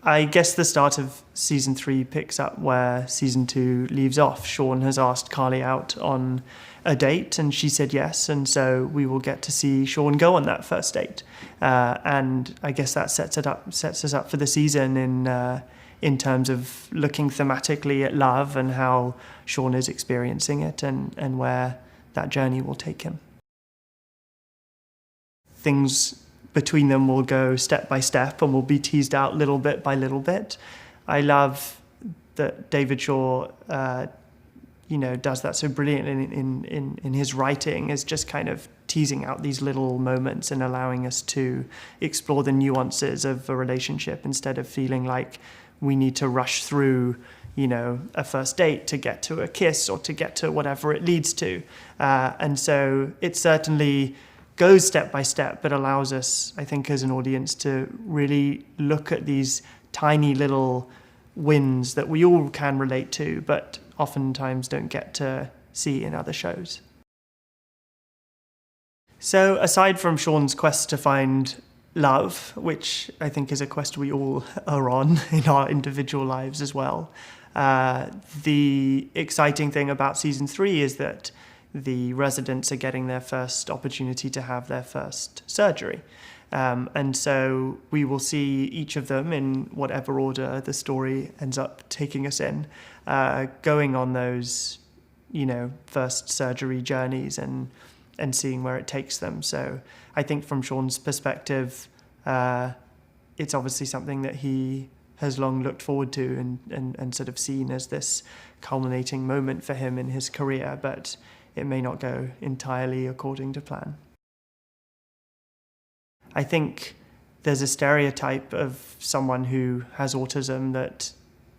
I guess the start of season 3 picks up where season 2 leaves off. Shaun has asked Carly out on a date and she said yes, and so we will get to see Shaun go on that first date. And I guess that sets us up for the season in terms of looking thematically at love and how Shaun is experiencing it and where that journey will take him. Things between them will go step by step and will be teased out little bit by little bit. I love that David Shaw, does that so brilliantly in his writing, is just kind of teasing out these little moments and allowing us to explore the nuances of a relationship instead of feeling like we need to rush through, a first date to get to a kiss or to get to whatever it leads to. And so it certainly goes step by step, but allows us, I think, as an audience to really look at these tiny little wins that we all can relate to, but oftentimes don't get to see in other shows. So aside from Shaun's quest to find love, which I think is a quest we all are on in our individual lives as well, the exciting thing about season 3 is that the residents are getting their first opportunity to have their first surgery. And so we will see each of them, in whatever order the story ends up taking us in, going on those, first surgery journeys and seeing where it takes them. So I think from Shaun's perspective, it's obviously something that he has long looked forward to and sort of seen as this culminating moment for him in his career, but it may not go entirely according to plan. I think there's a stereotype of someone who has autism that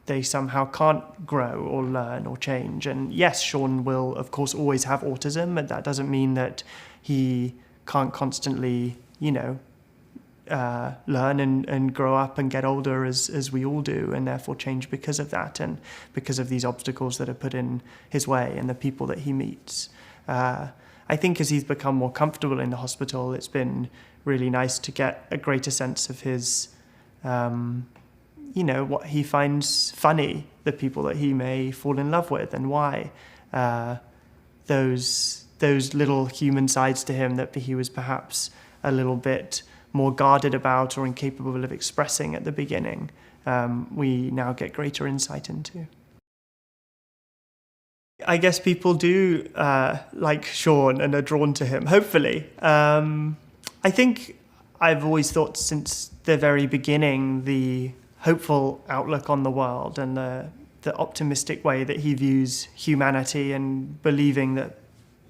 they somehow can't grow or learn or change. And yes, Shaun will, of course, always have autism, but that doesn't mean that he can't constantly, learn and grow up and get older as we all do, and therefore change because of that and because of these obstacles that are put in his way and the people that he meets. I think as he's become more comfortable in the hospital, it's been really nice to get a greater sense of his, what he finds funny, the people that he may fall in love with and why. Those little human sides to him that he was perhaps a little bit more guarded about or incapable of expressing at the beginning, we now get greater insight into. I guess people do like Shaun and are drawn to him, hopefully. I think I've always thought since the very beginning the hopeful outlook on the world and the optimistic way that he views humanity and believing that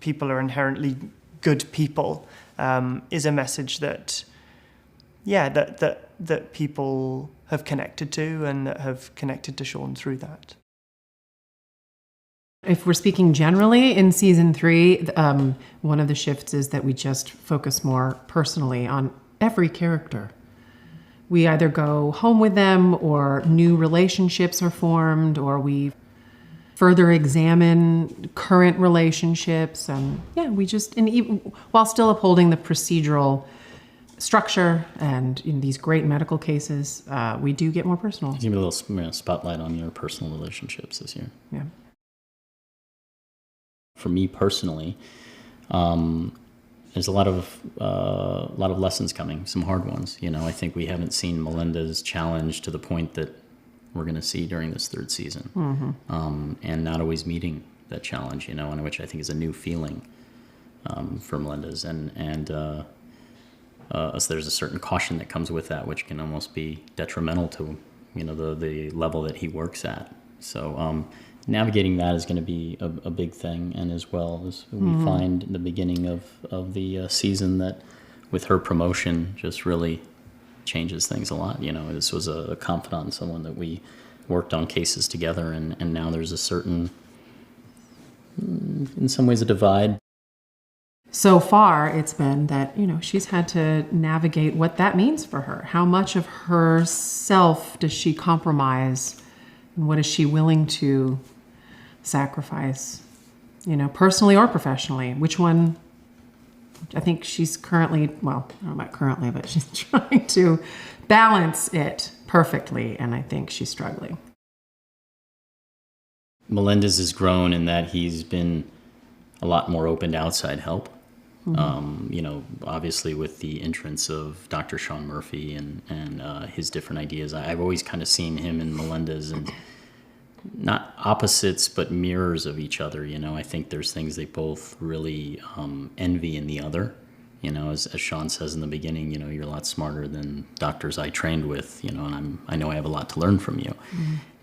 people are inherently good people is a message that people have connected to and that have connected to Shaun through that. If we're speaking generally in season 3, one of the shifts is that we just focus more personally on every character. We either go home with them or new relationships are formed, or we further examine current relationships. And we just, while still upholding the procedural structure and in these great medical cases, we do get more personal. Give me a little spotlight on your personal relationships this year. Yeah. For me personally, there's a lot of lessons coming, some hard ones. I think we haven't seen Melendez challenged to the point that we're going to see during this 3rd season, and not always meeting that challenge. In which I think is a new feeling for Melendez, and so there's a certain caution that comes with that, which can almost be detrimental to the level that he works at. So. Navigating that is going to be a big thing, and as well as we find in the beginning of the season that with her promotion just really changes things a lot. This was a confidant, someone that we worked on cases together, and now there's a certain, in some ways, a divide. So far, it's been that, she's had to navigate what that means for her. How much of herself does she compromise, and what is she willing to sacrifice, personally or professionally? Which one? I think she's currently, well, I don't know about currently, but she's trying to balance it perfectly, and I think she's struggling. Melendez has grown in that he's been a lot more open to outside help. Obviously with the entrance of Dr. Shaun Murphy and his different ideas, I've always kind of seen him and Melendez and not opposites, but mirrors of each other. I think there's things they both really envy in the other. As Shaun says in the beginning, you're a lot smarter than doctors I trained with, and I know I have a lot to learn from you.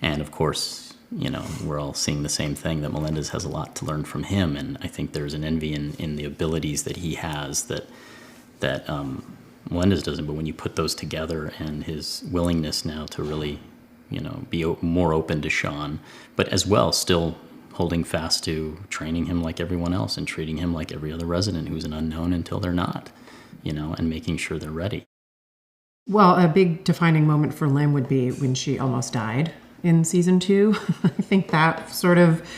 And of course, we're all seeing the same thing, that Melendez has a lot to learn from him. And I think there's an envy in the abilities that he has that Melendez doesn't. But when you put those together, and his willingness now to really, be more open to Shaun, but as well still holding fast to training him like everyone else and treating him like every other resident who's an unknown until they're not, and making sure they're ready. Well, a big defining moment for Lim would be when she almost died in season 2. I think that sort of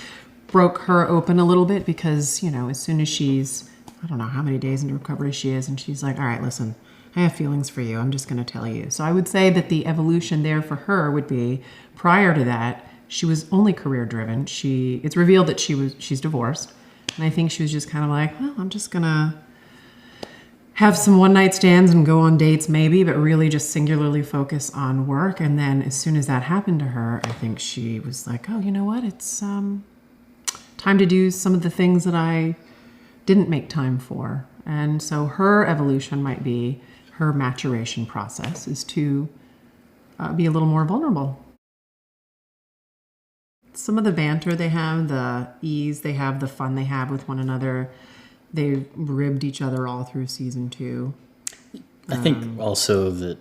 broke her open a little bit because, as soon as she's, I don't know how many days into recovery she is, and she's like, all right, listen, I have feelings for you. I'm just going to tell you. So I would say that the evolution there for her would be, prior to that, she was only career driven. It's revealed that she's divorced. And I think she was just kind of like, well, I'm just going to have some one night stands and go on dates maybe, but really just singularly focus on work. And then as soon as that happened to her, I think she was like, oh, you know what? It's time to do some of the things that I didn't make time for. And so her evolution might be, her maturation process is to be a little more vulnerable. Some of the banter they have, the ease they have, the fun they have with one another, they ribbed each other all through season 2. I think also that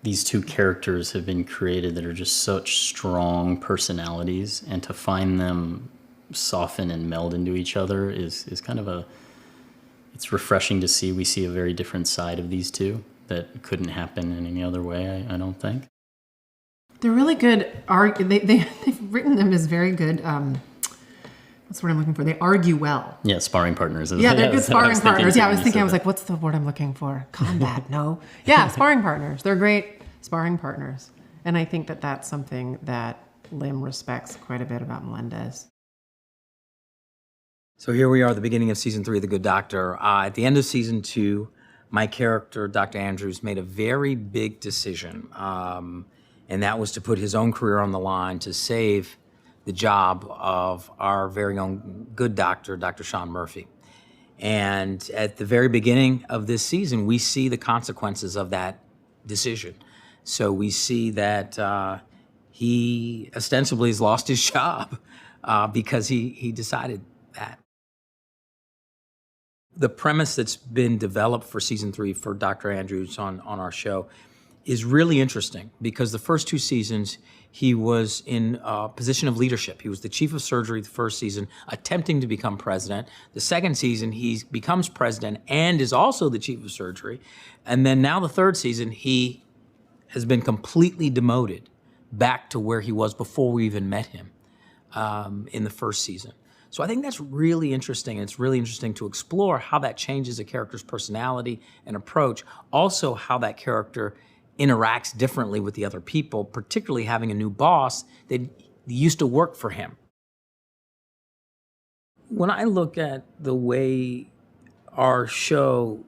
these two characters have been created that are just such strong personalities, and to find them soften and meld into each other is kind of it's refreshing to see. We see a very different side of these two that couldn't happen in any other way, I don't think. They're really good. They've written them as very good. What's the word I'm looking for? They argue well. Yeah, sparring partners. Yeah, they're good sparring partners. Yeah, I was like, what's the word I'm looking for? Combat? No. Yeah, sparring partners. They're great sparring partners. And I think that that's something that Lim respects quite a bit about Melendez. So here we are at the beginning of season 3 of The Good Doctor. At the end of season 2, my character, Dr. Andrews, made a very big decision. And that was to put his own career on the line to save the job of our very own good doctor, Dr. Shaun Murphy. And at the very beginning of this season, we see the consequences of that decision. So we see that he ostensibly has lost his job because he decided that. The premise that's been developed for season 3 for Dr. Andrews on our show is really interesting because the first 2 seasons, he was in a position of leadership. He was the chief of surgery the first season, attempting to become president. The second season, he becomes president and is also the chief of surgery. And then now the third season, he has been completely demoted back to where he was before we even met him in the first season. So I think that's really interesting. And it's really interesting to explore how that changes a character's personality and approach. Also, how that character interacts differently with the other people, particularly having a new boss that used to work for him. When I look at the way our show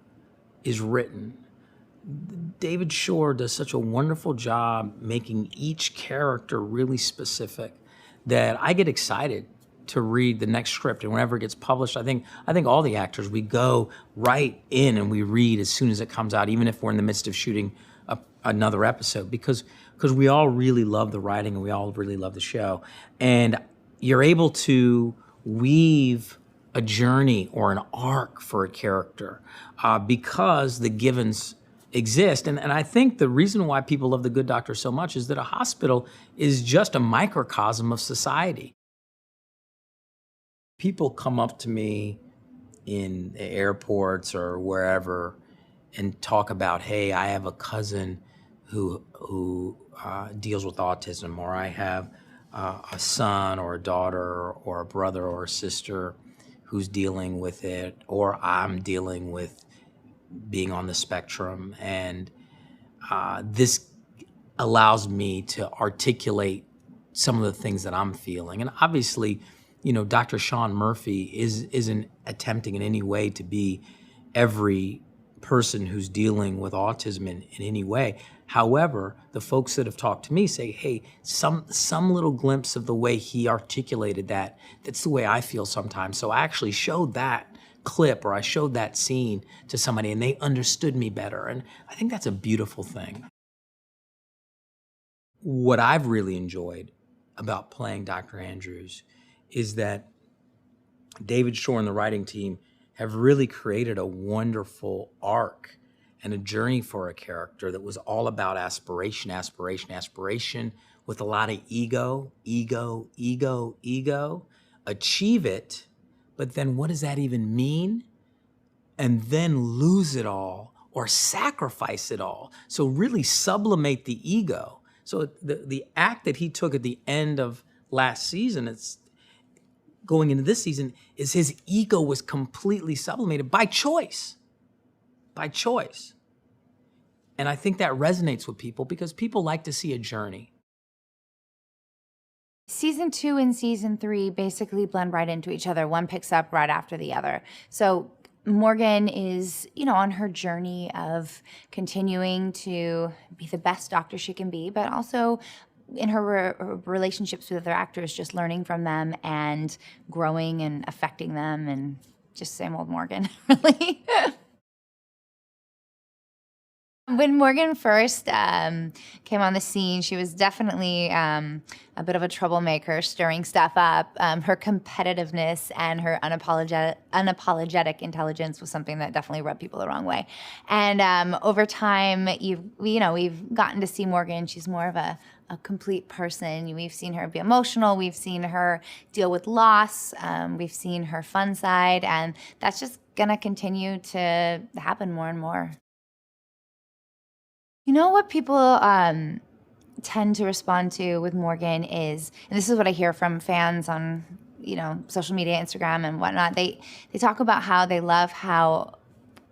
is written, David Shore does such a wonderful job making each character really specific that I get excited to read the next script. And whenever it gets published, I think all the actors, we go right in and we read as soon as it comes out, even if we're in the midst of shooting another episode, because we all really love the writing and we all really love the show. And you're able to weave a journey or an arc for a character because the givens exist. And I think the reason why people love The Good Doctor so much is that a hospital is just a microcosm of society. People come up to me in airports or wherever and talk about, hey, I have a cousin who deals with autism, or I have a son or a daughter or a brother or a sister who's dealing with it, or I'm dealing with being on the spectrum. And this allows me to articulate some of the things that I'm feeling. And obviously, Dr. Shaun Murphy isn't attempting in any way to be every person who's dealing with autism in any way. However, the folks that have talked to me say, hey, some little glimpse of the way he articulated that's the way I feel sometimes. So I actually showed that clip, or I showed that scene to somebody, and they understood me better. And I think that's a beautiful thing. What I've really enjoyed about playing Dr. Andrews is that David Shore and the writing team have really created a wonderful arc and a journey for a character that was all about aspiration, with a lot of ego, achieve it, but then what does that even mean? And then lose it all or sacrifice it all. So really sublimate the ego. So the act that he took at the end of last season, it's going into this season, is his ego was completely sublimated by choice. And I think that resonates with people because people like to see a journey. Season 2 and season 3 basically blend right into each other. One picks up right after the other. So Morgan is, on her journey of continuing to be the best doctor she can be, but also in her relationships with other actors, just learning from them and growing and affecting them, and just same old Morgan, really. When Morgan first came on the scene, she was definitely a bit of a troublemaker, stirring stuff up. Her competitiveness and her unapologetic intelligence was something that definitely rubbed people the wrong way. And over time, we've gotten to see Morgan. She's more of a complete person. We've seen her be emotional. We've seen her deal with loss. We've seen her fun side, and that's just gonna continue to happen more and more. What people tend to respond to with Morgan is, and this is what I hear from fans on, social media, Instagram and whatnot, they talk about how they love how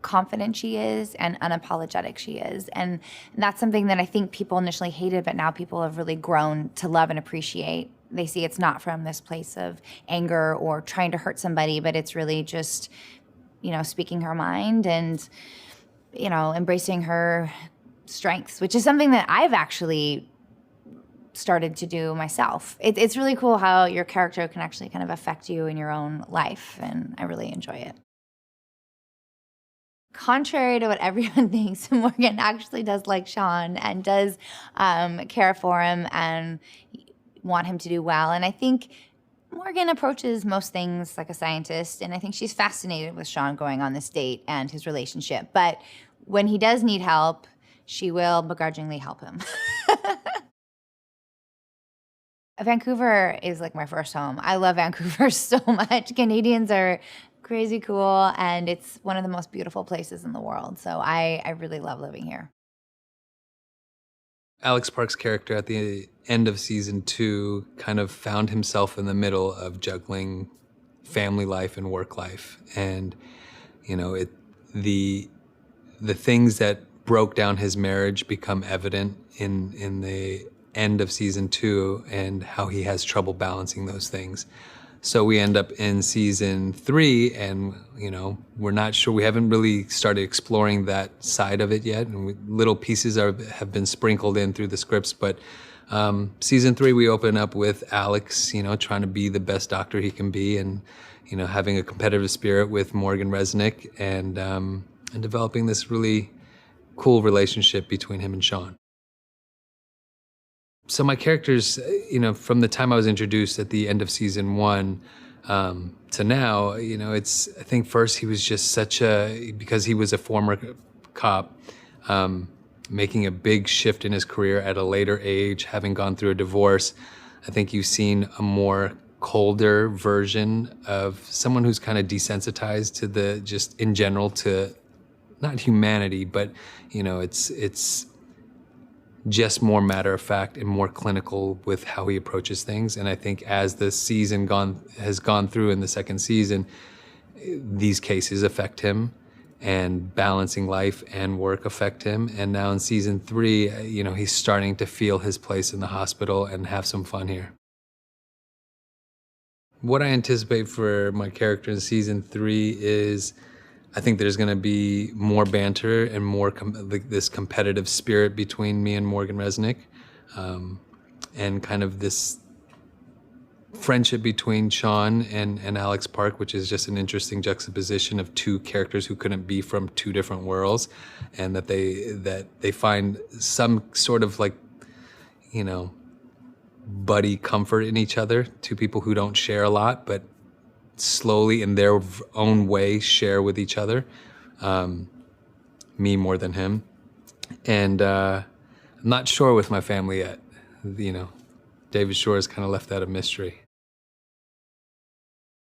confident she is and unapologetic she is. And that's something that I think people initially hated, but now people have really grown to love and appreciate. They see it's not from this place of anger or trying to hurt somebody, but it's really just, speaking her mind and, embracing her strengths, which is something that I've actually started to do myself. It's really cool how your character can actually kind of affect you in your own life, and I really enjoy it. Contrary to what everyone thinks, Morgan actually does like Shaun and does care for him and want him to do well. And I think Morgan approaches most things like a scientist, and I think she's fascinated with Shaun going on this date and his relationship. But when he does need help, she will begrudgingly help him. Vancouver is like my first home. I love Vancouver so much. Canadians are crazy cool, and it's one of the most beautiful places in the world. So I really love living here. Alex Park's character at the end of season 2 kind of found himself in the middle of juggling family life and work life. And, the things that broke down his marriage become evident in the end of season 2 and how he has trouble balancing those things. So we end up in season 3 and, we're not sure, we haven't really started exploring that side of it yet. And little pieces have been sprinkled in through the scripts, but season 3, we open up with Alex, trying to be the best doctor he can be and, having a competitive spirit with Morgan Resnick and developing this really cool relationship between him and Shaun. So my characters, from the time I was introduced at the end of season 1 to now, I think first he was just because he was a former cop, making a big shift in his career at a later age, having gone through a divorce. I think you've seen a more colder version of someone who's kind of desensitized to just in general to not humanity, but it's just more matter of fact and more clinical with how he approaches things. And I think as the season has gone through in the second season, these cases affect him. and balancing life and work affect him. And now in season 3, he's starting to feel his place in the hospital and have some fun here. What I anticipate for my character in season 3 is I think there's going to be more banter and more this competitive spirit between me and Morgan Resnick, and kind of this friendship between Shaun and Alex Park, which is just an interesting juxtaposition of two characters who couldn't be from two different worlds, and that they find some sort of buddy comfort in each other. Two people who don't share a lot, but slowly in their own way share with each other. Me more than him. And I'm not sure with my family yet. David Shore has kind of left that a mystery.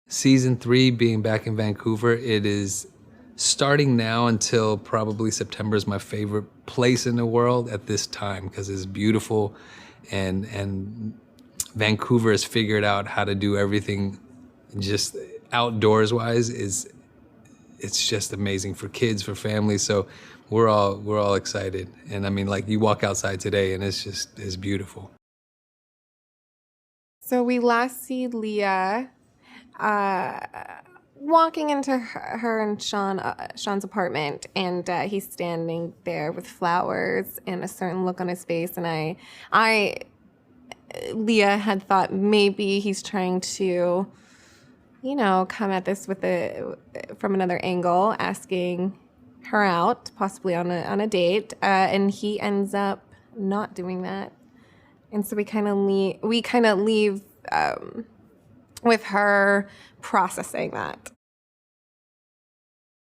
Season 3, being back in Vancouver, it is starting now until probably September is my favorite place in the world at this time, because it's beautiful, and Vancouver has figured out how to do everything just outdoors wise. It's just amazing for kids, for families. So we're all excited. And I mean, you walk outside today and it's beautiful. So we last see Leah walking into her and Shaun's apartment, and he's standing there with flowers and a certain look on his face. And Leah had thought maybe he's trying to, come at this from another angle, asking her out, possibly on a date, and he ends up not doing that. And so we kind of leave with her processing that.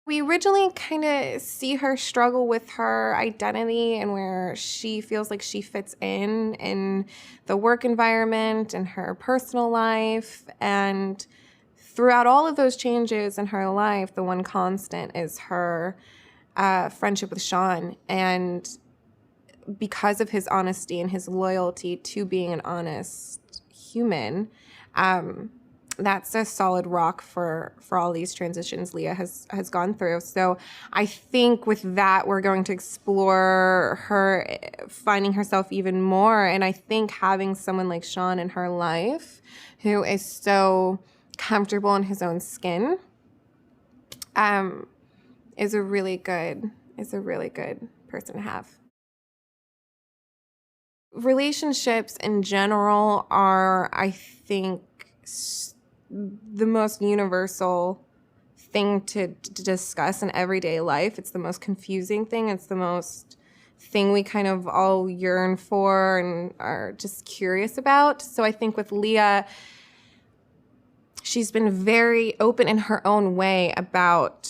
We originally kind of see her struggle with her identity and where she feels like she fits in the work environment and her personal life. And throughout all of those changes in her life, the one constant is her friendship with Shaun. And because of his honesty and his loyalty to being an honest human, that's a solid rock for all these transitions Leah has gone through. So I think with that, we're going to explore her finding herself even more. And I think having someone like Shaun in her life who is so comfortable in his own skin is a really good person to have. Relationships in general are, I think, the most universal thing to discuss in everyday life. It's the most confusing thing. It's the most thing we kind of all yearn for and are just curious about. So I think with Leah, she's been very open in her own way about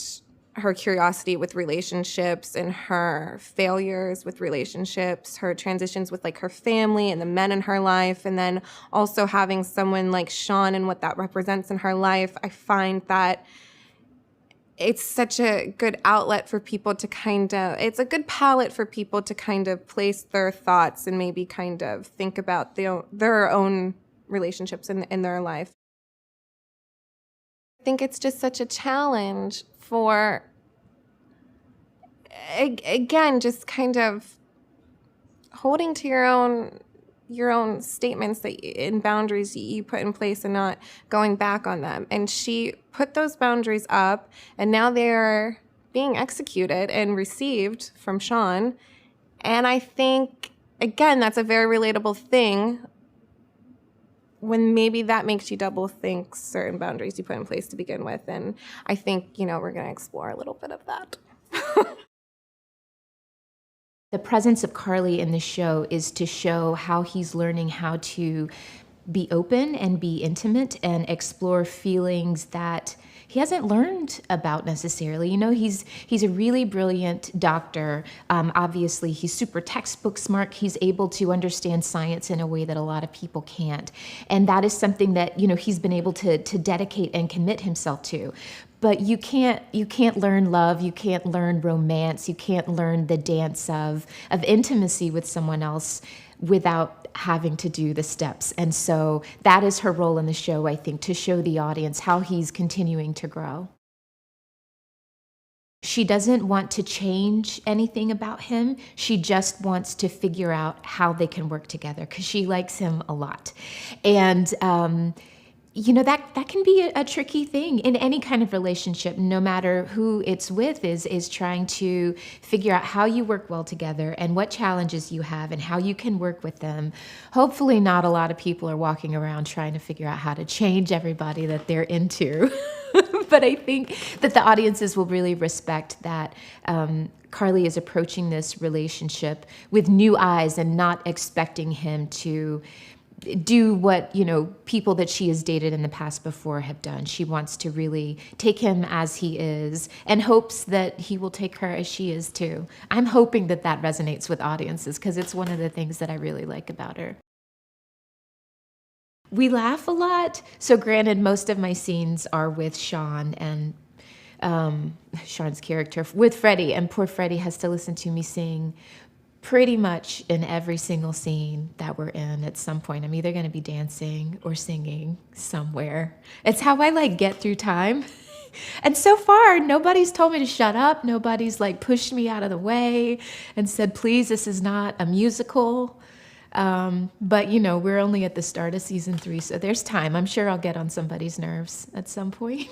her curiosity with relationships and her failures with relationships, her transitions with her family and the men in her life, and then also having someone like Shaun and what that represents in her life. I find that it's such a good outlet for people to it's a good palette for people to kind of place their thoughts and maybe kind of think about their own relationships in their life. I think it's just such a challenge for, again, just kind of holding to your own statements and boundaries you put in place and not going back on them. And she put those boundaries up, and now they're being executed and received from Shaun. And I think, again, that's a very relatable thing, when maybe that makes you double think certain boundaries you put in place to begin with. And I think, we're going to explore a little bit of that. The presence of Carly in the show is to show how he's learning how to be open and be intimate and explore feelings that he hasn't learned about necessarily. He's a really brilliant doctor. Obviously, he's super textbook smart. He's able to understand science in a way that a lot of people can't. And that is something that, he's been able to dedicate and commit himself to. But you can't learn love, you can't learn romance, you can't learn the dance of intimacy with someone else without having to do the steps. And so that is her role in the show, I think, to show the audience how he's continuing to grow. She doesn't want to change anything about him. She just wants to figure out how they can work together because she likes him a lot. And, that can be a tricky thing in any kind of relationship, no matter who it's with, is trying to figure out how you work well together and what challenges you have and how you can work with them. Hopefully not a lot of people are walking around trying to figure out how to change everybody that they're into. But I think that the audiences will really respect that Carly is approaching this relationship with new eyes and not expecting him to do what, people that she has dated in the past before have done. She wants to really take him as he is and hopes that he will take her as she is too. I'm hoping that resonates with audiences because it's one of the things that I really like about her. We laugh a lot. So granted, most of my scenes are with Shaun and Shaun's character with Freddie, and poor Freddie has to listen to me sing pretty much in every single scene that we're in. At some point, I'm either going to be dancing or singing somewhere. It's how I get through time. And so far, nobody's told me to shut up. Nobody's pushed me out of the way and said, please, this is not a musical. But we're only at the start of season 3, so there's time. I'm sure I'll get on somebody's nerves at some point.